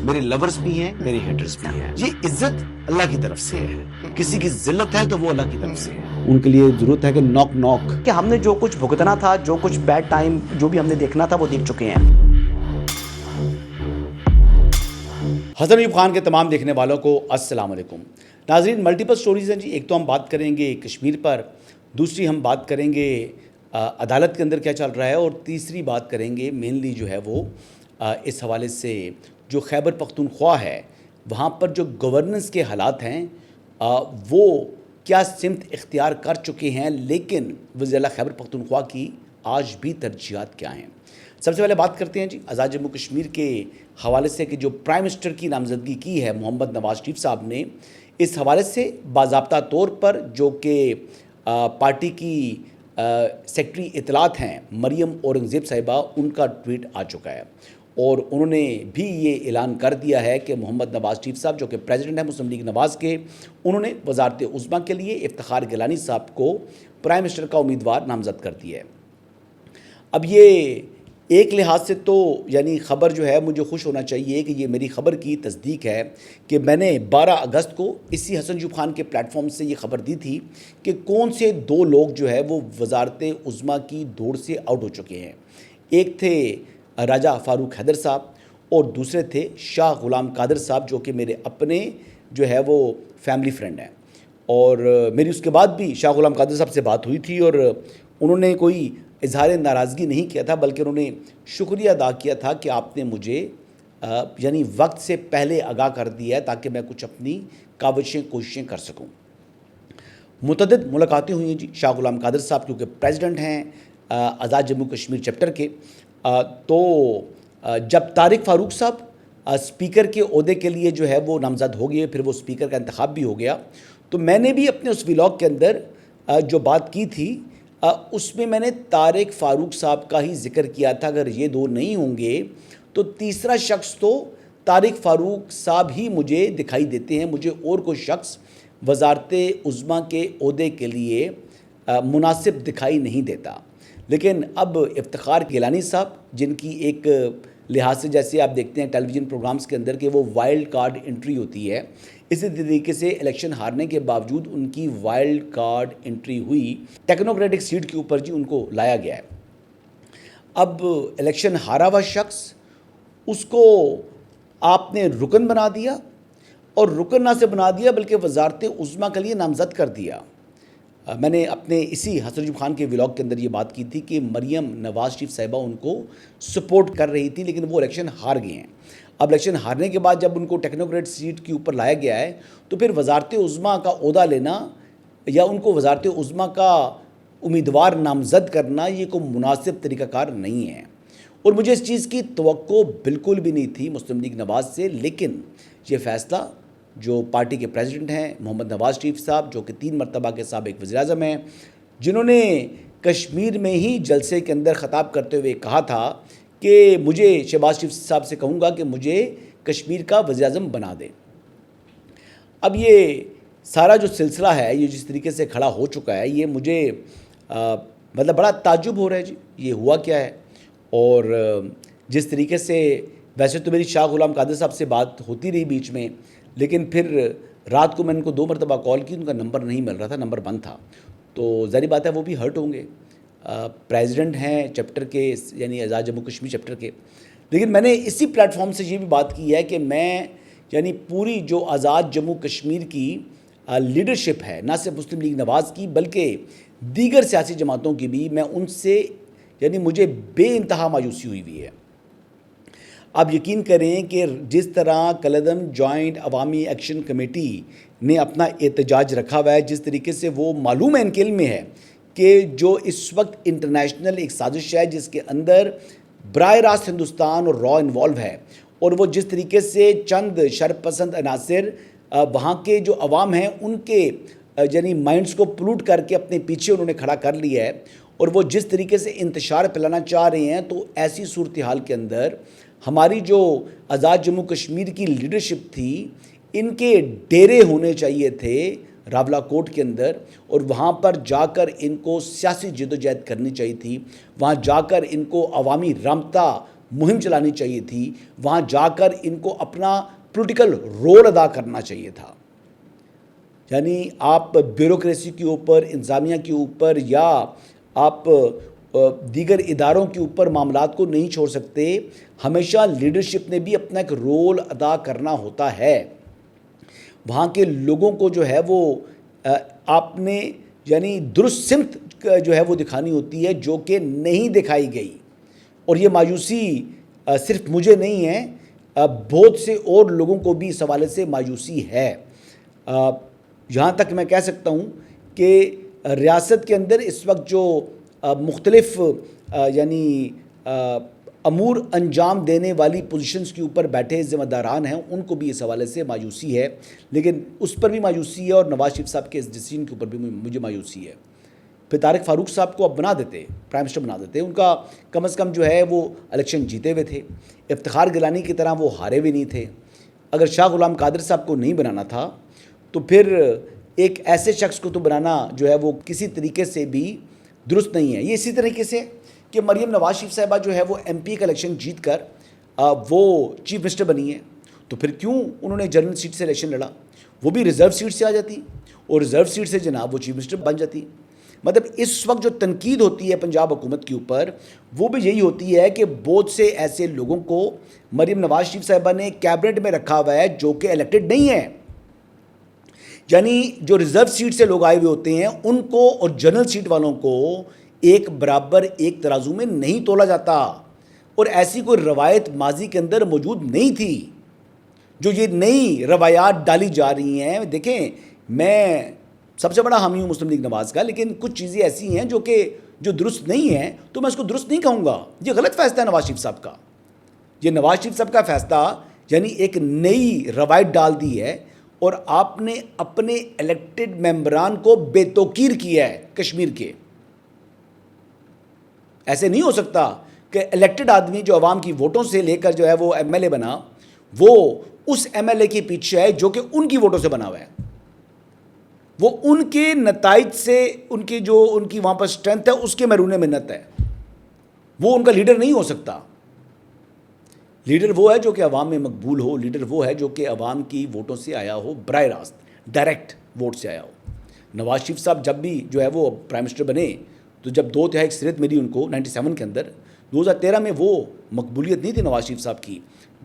میرے لورز بھی ہیں، میرے ہیٹرز بھی ہیں. یہ عزت اللہ کی طرف سے ہے. کسی کی ذلت ہے تو وہ اللہ کی طرف سے ہے. ان کے لیے ضرورت ہے کہ نوک نوک کہ ہم نے جو کچھ بھگتنا تھا، جو کچھ بیڈ ٹائم جو بھی ہم نے دیکھنا تھا وہ دیکھ چکے ہیں. حسن ایوب خان کے تمام دیکھنے والوں کو السلام علیکم. ناظرین، ملٹیپل سٹوریز ہیں جی. ایک تو ہم بات کریں گے کشمیر پر، دوسری ہم بات کریں گے عدالت کے اندر کیا چل رہا ہے، اور تیسری بات کریں گے مینلی جو ہے وہ اس حوالے سے جو خیبر پختونخوا ہے وہاں پر جو گورننس کے حالات ہیں وہ کیا سمت اختیار کر چکے ہیں، لیکن وزیر اعلیٰ خیبر پختونخوا کی آج بھی ترجیحات کیا ہیں. سب سے پہلے بات کرتے ہیں جی آزاد جموں کشمیر کے حوالے سے کہ جو پرائم منسٹر کی نامزدگی کی ہے محمد نواز شریف صاحب نے، اس حوالے سے باضابطہ طور پر جو کہ پارٹی کی سیکرٹری اطلاعات ہیں مریم اورنگزیب صاحبہ، ان کا ٹویٹ آ چکا ہے، اور انہوں نے بھی یہ اعلان کر دیا ہے کہ محمد نواز شریف صاحب جو کہ پریزیڈنٹ ہیں مسلم لیگ نواز کے، انہوں نے وزارت عظمیٰ کے لیے افتخار گیلانی صاحب کو پرائم منسٹر کا امیدوار نامزد کر دیا ہے. اب یہ ایک لحاظ سے تو یعنی خبر جو ہے مجھے خوش ہونا چاہیے کہ یہ میری خبر کی تصدیق ہے کہ میں نے 12 اگست کو اسی حسن ایوب خان کے پلیٹ فارم سے یہ خبر دی تھی کہ کون سے دو لوگ جو ہے وہ وزارت عظمیٰ کی دوڑ سے آؤٹ ہو چکے ہیں. ایک تھے راجہ فاروق حیدر صاحب اور دوسرے تھے شاہ غلام قادر صاحب، جو کہ میرے اپنے جو ہے وہ فیملی فرینڈ ہیں. اور میری اس کے بعد بھی شاہ غلام قادر صاحب سے بات ہوئی تھی، اور انہوں نے کوئی اظہار ناراضگی نہیں کیا تھا، بلکہ انہوں نے شکریہ ادا کیا تھا کہ آپ نے مجھے یعنی وقت سے پہلے آگاہ کر دیا ہے تاکہ میں کچھ اپنی کوششیں کر سکوں. متعدد ملاقاتیں ہوئی ہیں جی. شاہ غلام قادر صاحب کیونکہ پریزیڈنٹ ہیں آزاد جموں کشمیر چیپٹر کے، تو جب طارق فاروق صاحب اسپیکر کے عہدے کے لیے جو ہے وہ نامزد ہو گئے، پھر وہ اسپیکر کا انتخاب بھی ہو گیا، تو میں نے بھی اپنے اس ولاگ کے اندر جو بات کی تھی اس میں نے طارق فاروق صاحب کا ہی ذکر کیا تھا. اگر یہ دو نہیں ہوں گے تو تیسرا شخص تو طارق فاروق صاحب ہی مجھے دکھائی دیتے ہیں، مجھے اور کوئی شخص وزارت عظمیٰ کے عہدے کے لیے مناسب دکھائی نہیں دیتا. لیکن اب افتخار گیلانی صاحب، جن کی ایک لحاظ سے جیسے آپ دیکھتے ہیں ٹیلی ویژن پروگرامز کے اندر کہ وہ وائلڈ کارڈ انٹری ہوتی ہے، اسی طریقے سے الیکشن ہارنے کے باوجود ان کی وائلڈ کارڈ انٹری ہوئی ٹیکنوکریٹک سیٹ کے اوپر جی ان کو لایا گیا ہے. اب الیکشن ہارا ہوا شخص، اس کو آپ نے رکن بنا دیا، اور رکن نہ سے بنا دیا بلکہ وزارت عظمیٰ کے لیے نامزد کر دیا. میں نے اپنے اسی حسن ایوب خان کے ولاگ کے اندر یہ بات کی تھی کہ مریم نواز شریف صاحبہ ان کو سپورٹ کر رہی تھی، لیکن وہ الیکشن ہار گئے ہیں. اب الیکشن ہارنے کے بعد جب ان کو ٹیکنوکریٹ سیٹ کے اوپر لایا گیا ہے تو پھر وزارت عظمیٰ کا عہدہ لینا یا ان کو وزارت عظمیٰ کا امیدوار نامزد کرنا یہ کوئی مناسب طریقہ کار نہیں ہے. اور مجھے اس چیز کی توقع بالکل بھی نہیں تھی مسلم لیگ نواز سے، لیکن یہ فیصلہ جو پارٹی کے پریزیڈنٹ ہیں محمد نواز شریف صاحب، جو کہ 3 مرتبہ کے سابق وزیر اعظم ہیں، جنہوں نے کشمیر میں ہی جلسے کے اندر خطاب کرتے ہوئے کہا تھا کہ مجھے شہباز شریف صاحب سے کہوں گا کہ مجھے کشمیر کا وزیر اعظم بنا دیں. اب یہ سارا جو سلسلہ ہے یہ جس طریقے سے کھڑا ہو چکا ہے، یہ مجھے مطلب بڑا تعجب ہو رہا ہے جی یہ ہوا کیا ہے. اور جس طریقے سے ویسے تو میری شاہ غلام قادر صاحب سے بات ہوتی رہی بیچ میں، لیکن پھر رات کو میں ان کو 2 مرتبہ کال کی، ان کا نمبر نہیں مل رہا تھا، نمبر بند تھا. تو ظاہری بات ہے وہ بھی ہرٹ ہوں گے، پریزیڈنٹ ہیں چیپٹر کے یعنی آزاد جموں کشمیر چیپٹر کے. لیکن میں نے اسی پلیٹ فارم سے یہ بھی بات کی ہے کہ میں یعنی پوری جو آزاد جموں کشمیر کی لیڈرشپ ہے، نہ صرف مسلم لیگ نواز کی بلکہ دیگر سیاسی جماعتوں کی بھی، میں ان سے یعنی مجھے بے انتہا مایوسی ہوئی ہے. آپ یقین کریں کہ جس طرح کالعدم جوائنٹ عوامی ایکشن کمیٹی نے اپنا احتجاج رکھا ہوا ہے، جس طریقے سے وہ معلوم ہے ان کے علم میں ہے کہ جو اس وقت انٹرنیشنل ایک سازش ہے جس کے اندر براہ راست ہندوستان اور را انوالو ہے، اور وہ جس طریقے سے چند شرپسند عناصر وہاں کے جو عوام ہیں ان کے یعنی مائنڈز کو پلوٹ کر کے اپنے پیچھے انہوں نے کھڑا کر لیا ہے، اور وہ جس طریقے سے انتشار پھیلانا چاہ رہے ہیں، تو ایسی صورتحال کے اندر ہماری جو آزاد جموں کشمیر کی لیڈرشپ تھی، ان کے ڈیرے ہونے چاہیے تھے راولا کوٹ کے اندر، اور وہاں پر جا کر ان کو سیاسی جدوجہد کرنی چاہیے تھی، وہاں جا کر ان کو عوامی رابطہ مہم چلانی چاہیے تھی, وہاں جا کر ان کو اپنا پولیٹیکل رول ادا کرنا چاہیے تھا. یعنی آپ بیوروکریسی کے اوپر, انتظامیہ کے اوپر یا آپ دیگر اداروں کے اوپر معاملات کو نہیں چھوڑ سکتے. ہمیشہ لیڈرشپ نے بھی اپنا ایک رول ادا کرنا ہوتا ہے. وہاں کے لوگوں کو جو ہے وہ آپ نے یعنی درست سمت جو ہے وہ دکھانی ہوتی ہے, جو کہ نہیں دکھائی گئی. اور یہ مایوسی صرف مجھے نہیں ہے, بہت سے اور لوگوں کو بھی اس حوالے سے مایوسی ہے. یہاں تک میں کہہ سکتا ہوں کہ ریاست کے اندر اس وقت جو مختلف یعنی امور انجام دینے والی پوزیشنز کے اوپر بیٹھے ذمہ داران ہیں, ان کو بھی اس حوالے سے مایوسی ہے. لیکن اس پر بھی مایوسی ہے, اور نواز شریف صاحب کے اس ڈیسیجن کے اوپر بھی مجھے مایوسی ہے. پھر طارق فاروق صاحب کو اب بنا دیتے, پرائم منسٹر بنا دیتے. ان کا کم از کم جو ہے وہ الیکشن جیتے ہوئے تھے, افتخار گیلانی کی طرح وہ ہارے ہوئے نہیں تھے. اگر شاہ غلام قادر صاحب کو نہیں بنانا تھا تو پھر ایک ایسے شخص کو تو بنانا جو ہے وہ کسی طریقے سے بھی درست نہیں ہے. یہ اسی طریقے سے کہ مریم نواز شریف صاحبہ جو ہے وہ ایم پی کا الیکشن جیت کر وہ چیف منسٹر بنی ہے, تو پھر کیوں انہوں نے جنرل سیٹ سے الیکشن لڑا؟ وہ بھی ریزرو سیٹ سے آ جاتی, اور ریزرو سیٹ سے جناب وہ چیف منسٹر بن جاتی. مطلب اس وقت جو تنقید ہوتی ہے پنجاب حکومت کے اوپر, وہ بھی یہی ہوتی ہے کہ بہت سے ایسے لوگوں کو مریم نواز شریف صاحبہ نے کیبنٹ میں رکھا ہوا ہے جو کہ الیکٹڈ نہیں ہے. یعنی جو ریزرو سیٹ سے لوگ آئے ہوئے ہوتے ہیں ان کو اور جنرل سیٹ والوں کو ایک برابر ایک ترازو میں نہیں تولا جاتا. اور ایسی کوئی روایت ماضی کے اندر موجود نہیں تھی. جو یہ نئی روایات ڈالی جا رہی ہیں, دیکھیں میں سب سے بڑا حامی ہوں مسلم لیگ نواز کا, لیکن کچھ چیزیں ایسی ہیں جو درست نہیں ہیں, تو میں اس کو درست نہیں کہوں گا. یہ غلط فیصلہ ہے نواز شریف صاحب کا. یہ نواز شریف صاحب کا فیصلہ یعنی ایک نئی روایت ڈال دی ہے, اور آپ نے اپنے الیکٹڈ ممبران کو بے توقیر کیا ہے کشمیر کے. ایسے نہیں ہو سکتا کہ الیکٹڈ آدمی جو عوام کی ووٹوں سے لے کر جو ہے وہ ایم ایل اے بنا, وہ اس ایم ایل اے کے پیچھے ہے جو کہ ان کی ووٹوں سے بنا ہوا ہے. وہ ان کے نتائج سے, ان کی وہاں پر اسٹرینتھ ہے اس کے مرہون منت ہے. وہ ان کا لیڈر نہیں ہو سکتا. لیڈر وہ ہے جو کہ عوام میں مقبول ہو. لیڈر وہ ہے جو کہ عوام کی ووٹوں سے آیا ہو, براہ راست ڈائریکٹ ووٹ سے آیا ہو. نواز شریف صاحب جب بھی جو ہے وہ پرائم منسٹر بنے, تو جب 2/3 اکثریت ملی ان کو 97 کے اندر, 2013 میں وہ مقبولیت نہیں تھی نواز شریف صاحب کی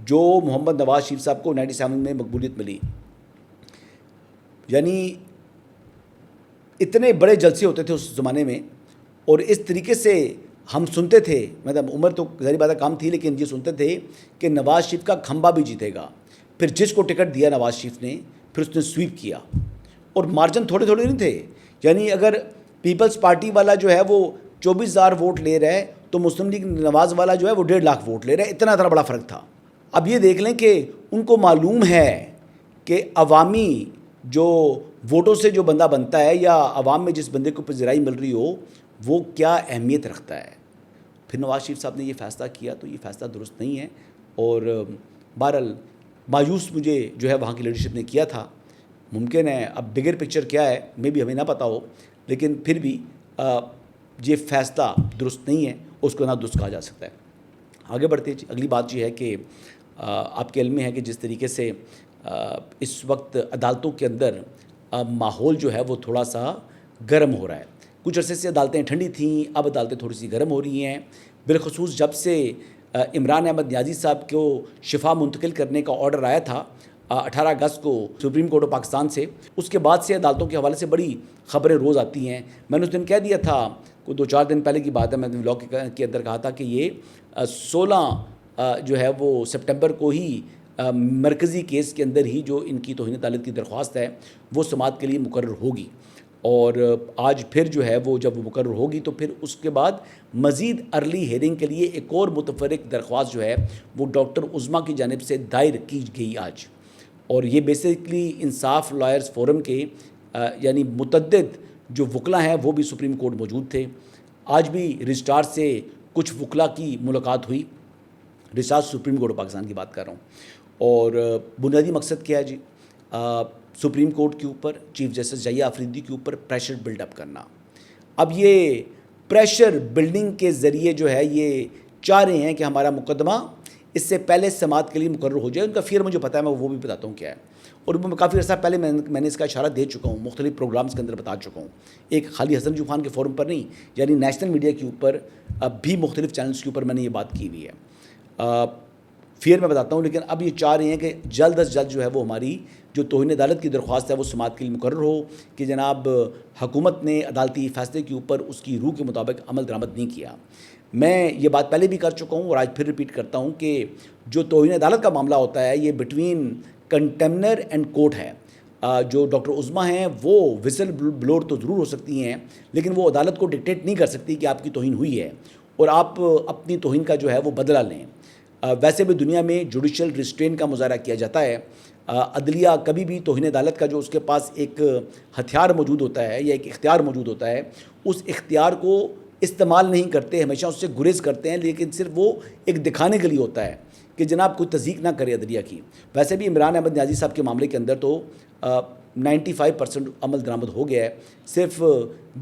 جو محمد نواز شریف صاحب کو 97 میں مقبولیت ملی. یعنی اتنے بڑے جلسے ہوتے تھے اس زمانے میں, اور اس طریقے سے ہم سنتے تھے, مطلب عمر تو ظاہر بات کام تھی, لیکن یہ سنتے تھے کہ نواز شریف کا کھمبا بھی جیتے گا. پھر جس کو ٹکٹ دیا نواز شریف نے, پھر اس نے سویپ کیا, اور مارجن تھوڑے تھوڑے نہیں تھے. یعنی اگر پیپلز پارٹی والا جو ہے وہ 24,000 ووٹ لے رہا ہے, تو مسلم لیگ نواز والا جو ہے وہ 1.5 لاکھ ووٹ لے رہا ہے. اتنا بڑا فرق تھا. اب یہ دیکھ لیں کہ ان کو معلوم ہے کہ عوامی جو ووٹوں سے جو بندہ بنتا ہے, یا عوام میں جس بندے کو پذیرائی مل رہی ہو, وہ کیا اہمیت رکھتا ہے. پھر نواز شریف صاحب نے یہ فیصلہ کیا, تو یہ فیصلہ درست نہیں ہے. اور بہرحال مایوس مجھے جو ہے وہاں کی لیڈرشپ نے کیا تھا. ممکن ہے اب بگر پکچر کیا ہے میں بھی ہمیں نہ پتہ ہو, لیکن پھر بھی یہ فیصلہ درست نہیں ہے, اس کو نہ درست کہا جا سکتا ہے. آگے بڑھتے ہیں. اگلی بات یہ ہے کہ آپ کے علم میں ہے کہ جس طریقے سے اس وقت عدالتوں کے اندر ماحول جو ہے وہ تھوڑا سا گرم ہو رہا ہے. کچھ عرصے سے عدالتیں ٹھنڈی تھیں, اب عدالتیں تھوڑی سی گرم ہو رہی ہیں. بالخصوص جب سے عمران احمد نیازی صاحب کو شفا منتقل کرنے کا آرڈر آیا تھا 18 اگست کو سپریم کورٹ آف پاکستان سے, اس کے بعد سے عدالتوں کے حوالے سے بڑی خبریں روز آتی ہیں. میں نے اس دن کہہ دیا تھا, کوئی 2-4 دن پہلے کی بات ہے, میں نے ولاگ کے اندر کہا تھا کہ یہ 16 جو ہے وہ سپٹمبر کو ہی مرکزی کیس کے اندر ہی جو ان کی توہین عدالت کی درخواست ہے وہ سماعت کے لیے مقرر ہوگی. اور آج پھر جو ہے وہ جب وہ مقرر ہوگی, تو پھر اس کے بعد مزید ارلی ہیئرنگ کے لیے ایک اور متفرق درخواست جو ہے وہ ڈاکٹر عظمیٰ کی جانب سے دائر کی گئی آج. اور یہ بیسیکلی انصاف لائرز فورم کے یعنی متعدد جو وکلا ہیں وہ بھی سپریم کورٹ موجود تھے. آج بھی رجسٹرار سے کچھ وکلا کی ملاقات ہوئی. Registrar supreme court of Pakistan کی بات کر رہا ہوں. اور بنیادی مقصد کیا ہے جی, سپریم کورٹ کے اوپر چیف جسٹس جائیہ آفریدی کے اوپر پریشر بلڈ اپ کرنا. اب یہ پریشر بلڈنگ کے ذریعے جو ہے یہ چاہ رہے ہیں کہ ہمارا مقدمہ اس سے پہلے سماعت کے لیے مقرر ہو جائے. ان کا فیئر مجھے پتہ ہے, میں وہ بھی بتاتا ہوں کیا ہے. اور میں کافی عرصہ پہلے میں نے اس کا اشارہ دے چکا ہوں, مختلف پروگرامز کے اندر بتا چکا ہوں, ایک خالی حسن ایوب خان کے فورم پر نہیں, یعنی نیشنل میڈیا کے اوپر اب بھی مختلف چینلز کے اوپر میں نے یہ بات کی ہوئی ہے. فیئر میں بتاتا ہوں, لیکن اب یہ چاہ رہے ہیں کہ جلد از جلد جو ہے وہ ہماری جو توہین عدالت کی درخواست ہے وہ سماعت کے لیے مقرر ہو, کہ جناب حکومت نے عدالتی فیصلے کے اوپر اس کی روح کے مطابق عمل درآمد نہیں کیا. میں یہ بات پہلے بھی کر چکا ہوں اور آج پھر ریپیٹ کرتا ہوں کہ جو توہین عدالت کا معاملہ ہوتا ہے یہ بٹوین کنٹمنر اینڈ کورٹ ہے. جو ڈاکٹر عظمیٰ ہیں وہ وسل بلور تو ضرور ہو سکتی ہیں, لیکن وہ عدالت کو ڈکٹیٹ نہیں کر سکتی کہ آپ کی توہین ہوئی ہے اور آپ اپنی توہین کا جو ہے وہ بدلہ لیں. ویسے بھی دنیا میں جوڈیشل ریسٹرین کا مظاہرہ کیا جاتا ہے. عدلیہ کبھی بھی توہین عدالت کا جو اس کے پاس ایک ہتھیار موجود ہوتا ہے یا ایک اختیار موجود ہوتا ہے, اس اختیار کو استعمال نہیں کرتے, ہمیشہ اس سے گریز کرتے ہیں, لیکن صرف وہ ایک دکھانے کے لیے ہوتا ہے کہ جناب کوئی تصدیق نہ کرے عدلیہ کی. ویسے بھی عمران احمد نیازی صاحب کے معاملے کے اندر تو 95% عمل درآمد ہو گیا ہے. صرف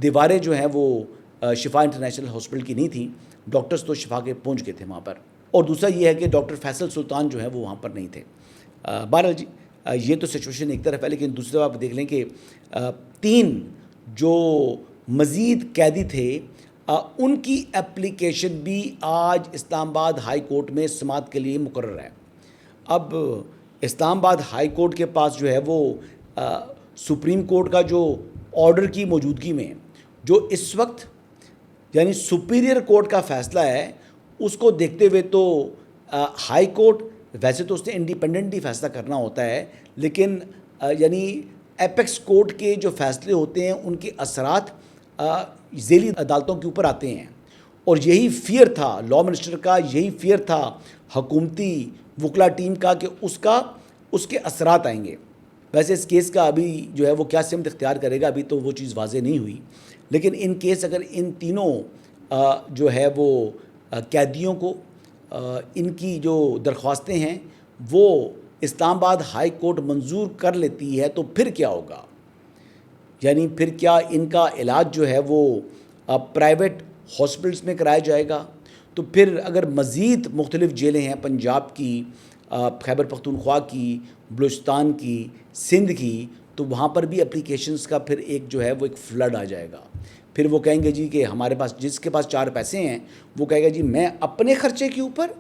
دیواریں جو ہیں وہ شفا انٹرنیشنل ہاسپٹل کی نہیں تھیں, ڈاکٹرز تو شفا کے پہنچ گئے تھے وہاں پر. اور دوسرا یہ ہے کہ ڈاکٹر فیصل سلطان جو ہیں وہ وہاں پر نہیں تھے. بہرحال جی یہ تو سچویشن ایک طرف ہے, لیکن دوسری طرف آپ دیکھ لیں کہ 3 جو مزید قیدی تھے ان کی اپلیکیشن بھی آج اسلام آباد ہائی کورٹ میں سماعت کے لیے مقرر ہے. اب اسلام آباد ہائی کورٹ کے پاس جو ہے وہ سپریم کورٹ کا جو آرڈر کی موجودگی میں جو اس وقت یعنی سپیریئر کورٹ کا فیصلہ ہے, اس کو دیکھتے ہوئے تو ہائی کورٹ ویسے تو اس نے انڈیپینڈنٹلی فیصلہ کرنا ہوتا ہے, لیکن یعنی ایپیکس کورٹ کے جو فیصلے ہوتے ہیں ان کے اثرات ذیلی عدالتوں کے اوپر آتے ہیں. اور یہی فیئر تھا لا منسٹر کا, یہی فیئر تھا حکومتی وکلا ٹیم کا کہ اس کے اثرات آئیں گے. ویسے اس کیس کا ابھی جو ہے وہ کیا سمت اختیار کرے گا ابھی تو وہ چیز واضح نہیں ہوئی, لیکن ان کیس اگر ان تینوں جو ہے وہ قیدیوں کو ان کی جو درخواستیں ہیں وہ اسلام آباد ہائی کورٹ منظور کر لیتی ہے تو پھر کیا ہوگا. یعنی پھر کیا ان کا علاج جو ہے وہ پرائیویٹ ہاسپٹلس میں کرایا جائے گا. تو پھر اگر مزید مختلف جیلیں ہیں, پنجاب کی, خیبر پختونخوا کی, بلوچستان کی, سندھ کی, تو وہاں پر بھی اپلیکیشنز کا پھر ایک جو ہے وہ ایک فلڈ آ جائے گا. پھر وہ کہیں گے جی کہ ہمارے پاس جس کے پاس 4 پیسے ہیں وہ کہے گا جی میں اپنے خرچے کے اوپر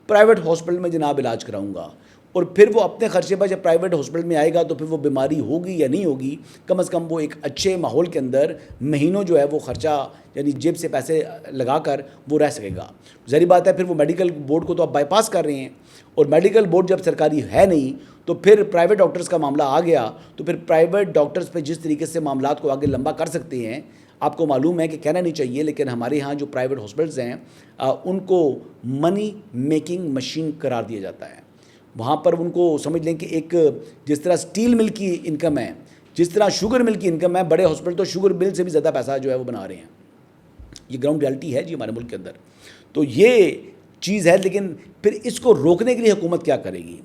پرائیویٹ ہاسپٹل میں جناب علاج کراؤں گا. اور پھر وہ اپنے خرچے پر جب پرائیویٹ ہاسپٹل میں آئے گا تو پھر وہ بیماری ہوگی یا نہیں ہوگی, کم از کم وہ ایک اچھے ماحول کے اندر مہینوں جو ہے وہ خرچہ یعنی جیب سے پیسے لگا کر وہ رہ سکے گا. ظاہری بات ہے پھر وہ میڈیکل بورڈ کو تو آپ بائی پاس کر رہے ہیں, اور میڈیکل بورڈ جب سرکاری ہے نہیں تو پھر پرائیویٹ ڈاکٹرز کا معاملہ آ گیا, تو پھر پرائیویٹ ڈاکٹرز پہ جس طریقے سے معاملات کو آگے لمبا کر سکتے ہیں, آپ کو معلوم ہے کہ کہنا نہیں چاہیے, لیکن ہمارے ہاں جو پرائیویٹ ہاسپٹلز ہیں ان کو منی میکنگ مشین قرار دیا جاتا ہے. وہاں پر ان کو سمجھ لیں کہ ایک جس طرح سٹیل مل کی انکم ہے, جس طرح شوگر مل کی انکم ہے, بڑے ہاسپٹل تو شوگر مل سے بھی زیادہ پیسہ جو ہے وہ بنا رہے ہیں. یہ گراؤنڈ ریالٹی ہے جی ہمارے ملک کے اندر. تو یہ چیز ہے, لیکن پھر اس کو روکنے کے لیے حکومت کیا کرے گی.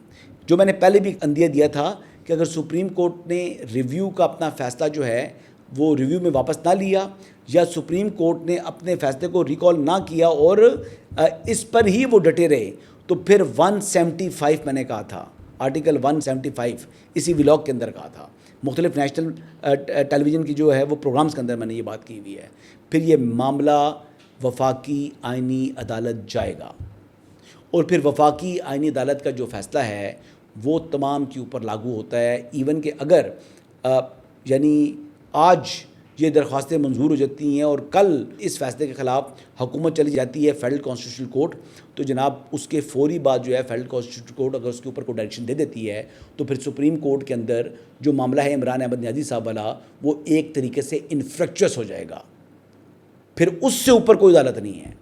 جو میں نے پہلے بھی اندیہ دیا تھا کہ اگر سپریم کورٹ نے ریویو کا اپنا فیصلہ جو ہے وہ ریویو میں واپس نہ لیا, یا سپریم کورٹ نے اپنے فیصلے کو ریکال نہ کیا اور اس پر ہی وہ ڈٹے رہے, تو پھر 175 میں نے کہا تھا, آرٹیکل 175 اسی ولاگ کے اندر کہا تھا, مختلف نیشنل ٹیلی ویژن کی جو ہے وہ پروگرامز کے اندر میں نے یہ بات کی ہوئی ہے. پھر یہ معاملہ وفاقی آئینی عدالت جائے گا, اور پھر وفاقی آئینی عدالت کا جو فیصلہ ہے وہ تمام کے اوپر لاگو ہوتا ہے. ایون کہ اگر یعنی آج یہ درخواستیں منظور ہو جاتی ہیں اور کل اس فیصلے کے خلاف حکومت چلی جاتی ہے فیڈرل کانسٹیٹیوشنل کورٹ, تو جناب اس کے فوری بعد جو ہے فیڈرل کانسٹیٹیوشنل کورٹ اگر اس کے اوپر کوئی ڈائریکشن دے دیتی ہے تو پھر سپریم کورٹ کے اندر جو معاملہ ہے عمران احمد نیازی صاحب والا وہ ایک طریقے سے انفریکچوس ہو جائے گا. پھر اس سے اوپر کوئی عدالت نہیں ہے,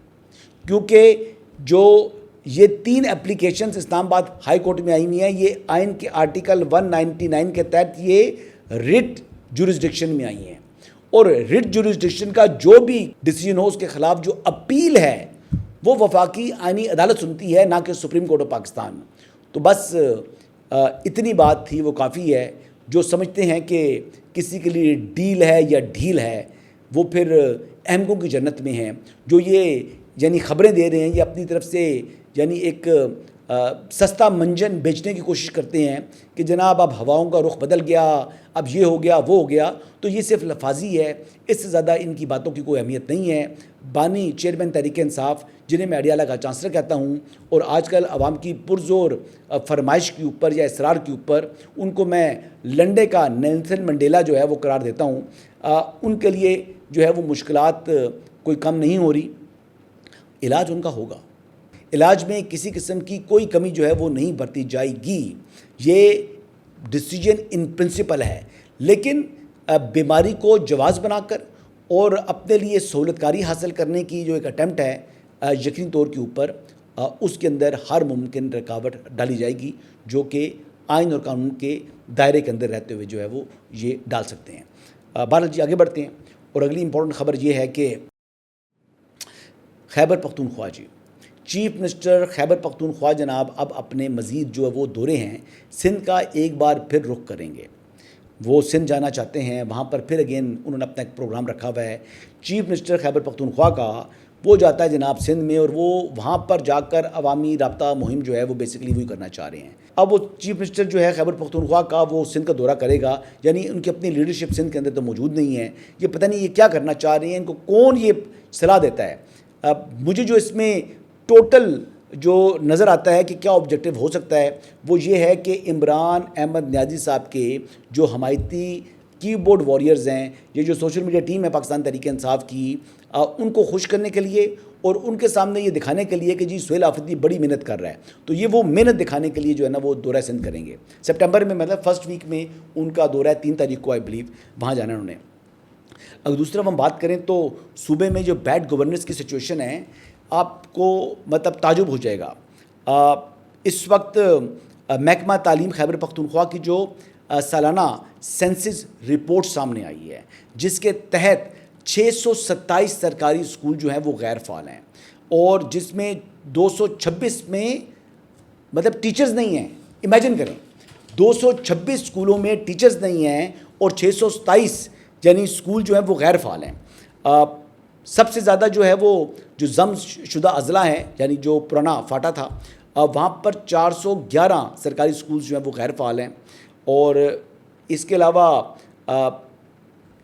کیونکہ جو یہ 3 اپلیکیشنز اسلام آباد ہائی کورٹ میں آئی ہوئی ہیں, یہ آئین کے آرٹیکل 199 کے تحت یہ رٹ جورسڈکشن میں آئی ہیں, اور رٹ جورسڈکشن کا جو بھی ڈیسیجن ہو اس کے خلاف جو اپیل ہے وہ وفاقی آئینی عدالت سنتی ہے, نہ کہ سپریم کورٹ آف پاکستان. تو بس اتنی بات تھی, وہ کافی ہے. جو سمجھتے ہیں کہ کسی کے لیے ڈیل ہے یا ڈھیل ہے وہ پھر احمقوں کی جنت میں ہیں. جو یہ یعنی خبریں دے رہے ہیں، یہ اپنی طرف سے یعنی ایک سستا منجن بیچنے کی کوشش کرتے ہیں کہ جناب اب ہواؤں کا رخ بدل گیا، اب یہ ہو گیا وہ ہو گیا، تو یہ صرف لفاظی ہے، اس سے زیادہ ان کی باتوں کی کوئی اہمیت نہیں ہے۔ بانی چیئرمین تحریک انصاف، جنہیں میں اڈیالہ کا چانسلر کہتا ہوں، اور آج کل عوام کی پرزور فرمائش کے اوپر یا اصرار کے اوپر ان کو میں لنڈے کا نیلسن منڈیلا جو ہے وہ قرار دیتا ہوں، ان کے لیے جو ہے وہ مشکلات کوئی کم نہیں ہو رہی۔ علاج ان کا ہوگا، علاج میں کسی قسم کی کوئی کمی جو ہے وہ نہیں برتی جائے گی، یہ ڈیسیجن ان پرنسپل ہے، لیکن بیماری کو جواز بنا کر اور اپنے لیے سہولت کاری حاصل کرنے کی جو ایک اٹیمپٹ ہے یقینی طور کے اوپر، اس کے اندر ہر ممکن رکاوٹ ڈالی جائے گی جو کہ آئین اور قانون کے دائرے کے اندر رہتے ہوئے جو ہے وہ یہ ڈال سکتے ہیں۔ بہرحال جی آگے بڑھتے ہیں، اور اگلی امپورٹنٹ خبر یہ ہے کہ خیبر پختونخوا جی چیف منسٹر خیبر پختونخوا جناب اب اپنے مزید جو ہے وہ دورے ہیں سندھ کا ایک بار پھر رخ کریں گے، وہ سندھ جانا چاہتے ہیں، وہاں پر پھر اگین انہوں نے اپنا ایک پروگرام رکھا ہوا ہے۔ چیف منسٹر خیبر پختونخوا کا وہ جاتا ہے جناب سندھ میں، اور وہ وہاں پر جا کر عوامی رابطہ مہم جو ہے وہ بیسیکلی وہی کرنا چاہ رہے ہیں۔ اب وہ چیف منسٹر جو ہے خیبر پختونخوا کا وہ سندھ کا دورہ کرے گا، یعنی ان کی اپنی لیڈرشپ سندھ کے اندر تو موجود نہیں ہے، یہ پتہ نہیں یہ کیا کرنا چاہ رہے ہیں، ان کو کون یہ صلاح دیتا ہے۔ مجھے جو اس میں ٹوٹل جو نظر آتا ہے کہ کیا آبجیکٹو ہو سکتا ہے وہ یہ ہے کہ عمران احمد نیازی صاحب کے جو حمایتی کی بورڈ واریئرز ہیں، یہ جو سوشل میڈیا ٹیم ہے پاکستان تحریک انصاف کی، ان کو خوش کرنے کے لیے اور ان کے سامنے یہ دکھانے کے لیے کہ جی سہیل آفریدی بڑی محنت کر رہا ہے، تو یہ وہ محنت دکھانے کے لیے جو ہے نا وہ دورہ سندھ کریں گے سپٹمبر میں، مطلب فرسٹ ویک میں ان کا دورہ ہے، 3 تاریخ کو آئی بلیو وہاں جانا انہوں نے۔ اگر دوسری طرف ہم بات کریں تو صوبے میں جو بیڈ گورننس کی سچویشن ہے آپ کو مطلب تعجب ہو جائے گا۔ اس وقت محکمہ تعلیم خیبر پختونخوا کی جو سالانہ سینسز رپورٹ سامنے آئی ہے، جس کے تحت 627 سرکاری اسکول جو ہیں وہ غیر فعال ہیں، اور جس میں 226 میں مطلب ٹیچرز نہیں ہیں۔ امیجن کریں 226 اسکولوں میں ٹیچرز نہیں ہیں اور 627 یعنی اسکول جو ہیں وہ غیر فعال ہیں۔ سب سے زیادہ جو ہے وہ جو ضم شدہ اضلاع ہیں، یعنی جو پرانا فاٹا تھا، وہاں پر 411 سرکاری اسکولز جو ہیں وہ غیر فعال ہیں، اور اس کے علاوہ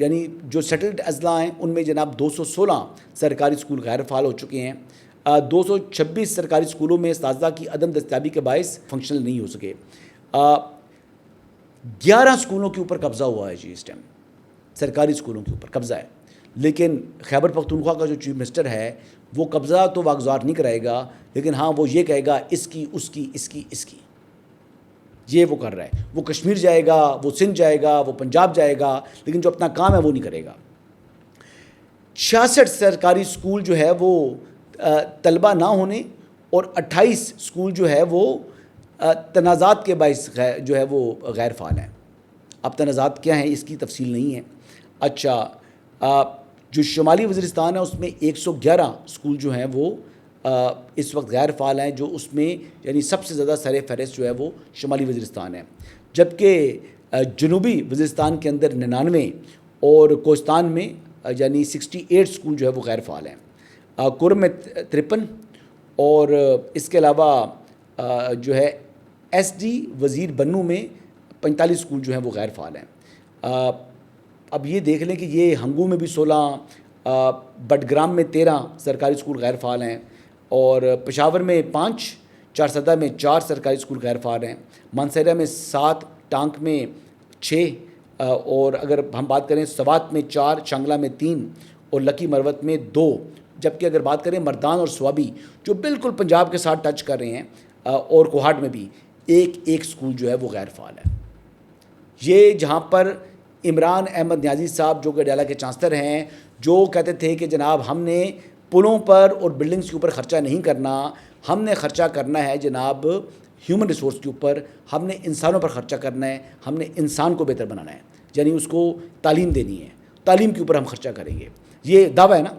یعنی جو سیٹلڈ اضلاع ہیں ان میں جناب 216 سرکاری اسکول غیر فعال ہو چکے ہیں۔ 226 سرکاری اسکولوں میں اساتذہ کی عدم دستیابی کے باعث فنکشنل نہیں ہو سکے۔ 11 اسکولوں کے اوپر قبضہ ہوا ہے جی، اس ٹائم سرکاری اسکولوں کے اوپر قبضہ ہے، لیکن خیبر پختونخوا کا جو چیف منسٹر ہے وہ قبضہ تو واگزار نہیں کرائے گا، لیکن ہاں وہ یہ کہے گا اس کی اس کی اس کی اس کی، یہ وہ کر رہا ہے۔ وہ کشمیر جائے گا، وہ سندھ جائے گا، وہ پنجاب جائے گا، لیکن جو اپنا کام ہے وہ نہیں کرے گا۔ 66 سرکاری اسکول جو ہے وہ طلبہ نہ ہونے اور 28 اسکول جو ہے وہ تنازعات کے باعث جو ہے وہ غیر فعال ہیں۔ اب تنازعات کیا ہیں اس کی تفصیل نہیں ہے۔ اچھا، جو شمالی وزیرستان ہے اس میں 111 اسکول جو ہیں وہ اس وقت غیر فعال ہیں، جو اس میں یعنی سب سے زیادہ سر فہرست جو ہے وہ شمالی وزیرستان ہے، جبکہ جنوبی وزیرستان کے اندر 99 اور کوہستان میں یعنی 68 اسکول جو ہے وہ غیر فعال ہیں، کرم میں 53، اور اس کے علاوہ جو ہے ایس ڈی وزیر بنو میں 45 اسکول جو ہیں وہ غیر فعال ہیں۔ اب یہ دیکھ لیں کہ یہ ہنگو میں بھی 16، بٹگرام میں 13 سرکاری اسکول غیر فعال ہیں، اور پشاور میں 5، چارسدہ میں 4 سرکاری اسکول غیر فعال ہیں، مانسہرہ میں 7، ٹانک میں 6، اور اگر ہم بات کریں سوات میں 4، چانگلہ میں 3 اور لکی مروت میں 2، جبکہ اگر بات کریں مردان اور سوابی جو بالکل پنجاب کے ساتھ ٹچ کر رہے ہیں، اور کوہاٹ میں بھی ایک اسکول جو ہے وہ غیر فعال ہے۔ یہ جہاں پر عمران احمد نیازی صاحب جو کہ اڈیالہ کے چانسلر ہیں، جو کہتے تھے کہ جناب ہم نے پلوں پر اور بلڈنگز کے اوپر خرچہ نہیں کرنا، ہم نے خرچہ کرنا ہے جناب ہیومن ریسورس کے اوپر، ہم نے انسانوں پر خرچہ کرنا ہے، ہم نے انسان کو بہتر بنانا ہے، یعنی اس کو تعلیم دینی ہے، تعلیم کے اوپر ہم خرچہ کریں گے، یہ دعویٰ ہے نا۔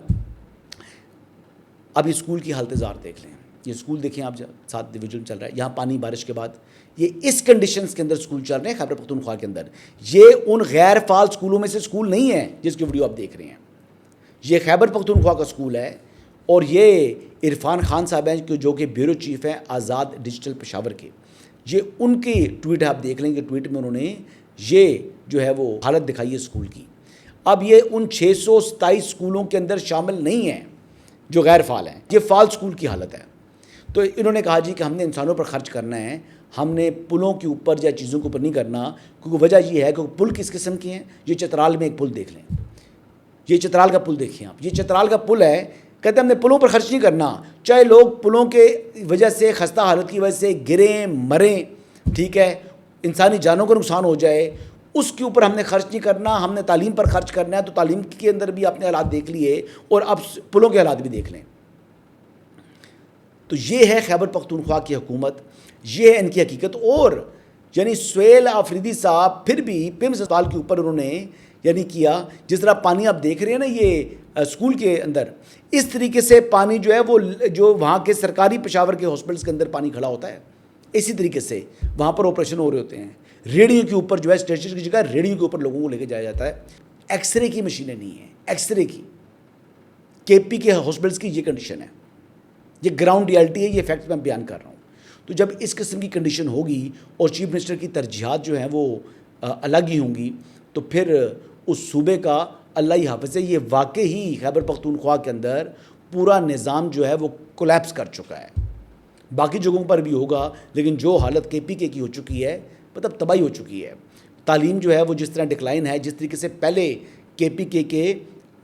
اب اسکول کی حالت زار دیکھ لیں، یہ اسکول دیکھیں آپ، 7 ڈویژن چل رہا ہے یہاں، پانی بارش کے بعد یہ اس کنڈیشنز کے اندر اسکول چل رہے ہیں خیبر پختونخوا کے اندر۔ یہ ان غیر فعال اسکولوں میں سے اسکول نہیں ہے جس کی ویڈیو آپ دیکھ رہے ہیں، یہ خیبر پختونخوا کا اسکول ہے، اور یہ عرفان خان صاحب ہیں جو کہ بیورو چیف ہیں آزاد ڈیجیٹل پشاور کے. یہ ان کی ٹویٹ آپ دیکھ لیں گے, ٹویٹ میں انہوں نے یہ جو ہے وہ حالت دکھائی ہے اسکول کی. اب یہ ان 627 اسکولوں کے اندر شامل نہیں ہیں جو غیر فعال ہیں, یہ فعال اسکول کی حالت ہے. تو انہوں نے کہا جی کہ ہم نے انسانوں پر خرچ کرنا ہے, ہم نے پلوں کے اوپر یا چیزوں کے اوپر نہیں کرنا, کیونکہ وجہ یہ ہے کہ پل کس قسم کے ہیں. یہ چترال میں ایک پل دیکھ لیں, یہ چترال کا پل دیکھیں آپ, یہ چترال کا پل ہے. کہتے ہیں ہم نے پلوں پر خرچ نہیں کرنا, چاہے لوگ پلوں کے وجہ سے خستہ حالت کی وجہ سے گریں مریں, ٹھیک ہے, انسانی جانوں کو نقصان ہو جائے, اس کے اوپر ہم نے خرچ نہیں کرنا, ہم نے تعلیم پر خرچ کرنا ہے. تو تعلیم کے اندر بھی آپ نے حالات دیکھ لیے, اور اب پلوں کے حالات بھی دیکھ لیں. تو یہ ہے خیبر پختونخوا کی حکومت, یہ ہے ان کی حقیقت. اور یعنی سہیل آفریدی صاحب پھر بھی پیمز اسپتال کے اوپر انہوں نے یعنی کیا, جس طرح پانی آپ دیکھ رہے ہیں نا یہ اسکول کے اندر, اس طریقے سے پانی جو ہے وہ جو وہاں کے سرکاری پشاور کے ہاسپٹلس کے اندر پانی کھڑا ہوتا ہے, اسی طریقے سے وہاں پر آپریشن ہو رہے ہوتے ہیں. ریڈیو کے اوپر جو ہے اسٹیشن کی جگہ ریڈیو کے اوپر لوگوں کو لے کے جایا جاتا ہے. ایکس رے کی مشینیں نہیں ہیں, ایکس رے کی کے پی کے ہاسپٹلس کی یہ کنڈیشن ہے. یہ گراؤنڈ ریالٹی ہے, یہ فیکٹ میں بیان کر رہا ہوں. تو جب اس قسم کی کنڈیشن ہوگی اور چیف منسٹر کی ترجیحات جو ہیں وہ الگ ہی ہوں گی, تو پھر اس صوبے کا اللہ ہی حافظ ہے. یہ واقعی خیبر پختونخوا کے اندر پورا نظام جو ہے وہ کولیپس کر چکا ہے. باقی جگہوں پر بھی ہوگا, لیکن جو حالت کے پی کے کی ہو چکی ہے, مطلب تباہی ہو چکی ہے. تعلیم جو ہے وہ جس طرح ڈکلائن ہے, جس طریقے سے پہلے کے پی کے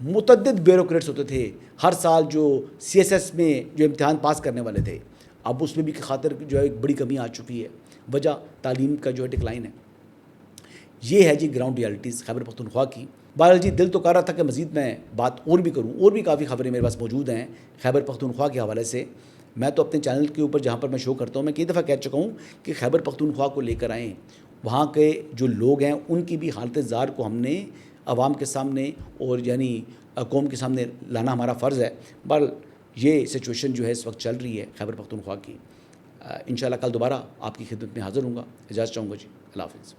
متعدد بیوروکریٹس ہوتے تھے ہر سال جو سی ایس ایس میں جو امتحان پاس کرنے والے تھے, اب اس میں بھی خاطر جو ہے ایک بڑی کمی آ چکی ہے. وجہ تعلیم کا جو ہے ڈکلائن ہے. یہ ہے جی گراؤنڈ ریالٹیز خیبر پختونخوا کی. بہرحال جی دل تو کر رہا تھا کہ مزید میں بات اور بھی کروں, اور بھی کافی خبریں میرے پاس موجود ہیں خیبر پختونخوا کے حوالے سے. میں تو اپنے چینل کے اوپر جہاں پر میں شو کرتا ہوں, میں کئی دفعہ کہہ چکا ہوں کہ خیبر پختونخوا کو لے کر آئیں, وہاں کے جو لوگ ہیں ان کی بھی حالت زار کو ہم نے عوام کے سامنے اور یعنی قوم کے سامنے لانا ہمارا فرض ہے. بہرحال یہ سچویشن جو ہے اس وقت چل رہی ہے خیبر پختونخوا کی. انشاءاللہ کل دوبارہ آپ کی خدمت میں حاضر ہوں گا. اجازت چاہوں گا جی, اللہ حافظ.